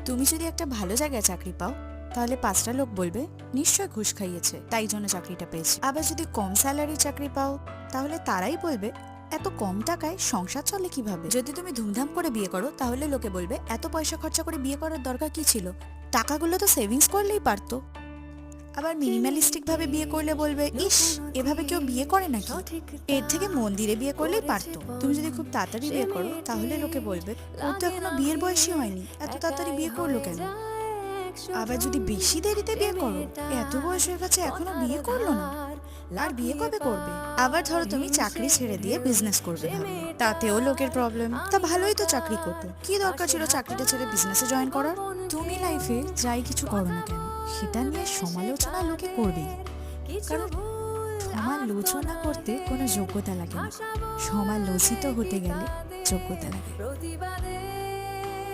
তুমি যদি একটা ভালো জায়গায় চাকরি পাও তাহলে 5টা লোক বলবে নিশ্চয় ঘুষ খাইয়েছে তাই জন্য চাকরিটা পেয়েছে। আবার যদি কম স্যালারি চাকরি পাও তাহলে তারাই বলবে এত কম টাকায় সংসার চলে কিভাবে। যদি তুমি ধুমধাম করে বিয়ে করো তাহলে লোকে বলবে এত পয়সা খরচা করে বিয়ে করার দরকার কি ছিল, টাকাগুলো তো সেভিংস করলেই পারতো। আবার মিনিমালিস্টিক ভাবে বিয়ে করলে বলবে ইস এভাবে কেউ বিয়ে করে নাকি, এর থেকে মন্দিরে বিয়ে করলেই পারতো। তুমি যদি খুব তাড়াতাড়ি বিয়ে করো তাহলে লোকে বলবে ওর তো এখনো বিয়ের বয়সই হয়নি, এত তাড়াতাড়ি বিয়ে করলো কেন। আবার যদি বেশি দেরিতে বিয়ে করো, এত বয়স হয়ে গেছে এখনো বিয়ে করলো না, আর বিয়ে কবে করবে। আবার ধরো তুমি চাকরি ছেড়ে দিয়ে বিজনেস করবে ভাবলে, তাতেও লোকের প্রবলেম, তা ভালোই তো চাকরি করতো, কি দরকার ছিল চাকরিটা ছেড়ে বিজনেসে জয়েন করার। তুমি লাইফে যাই কিছু করো না কেন সেটা নিয়ে সমালোচনা লোকে করবেই, কারণ সমালোচনা করতে কোনো যোগ্যতা লাগে না, সমালোচিত হতে গেলে যোগ্যতা লাগে।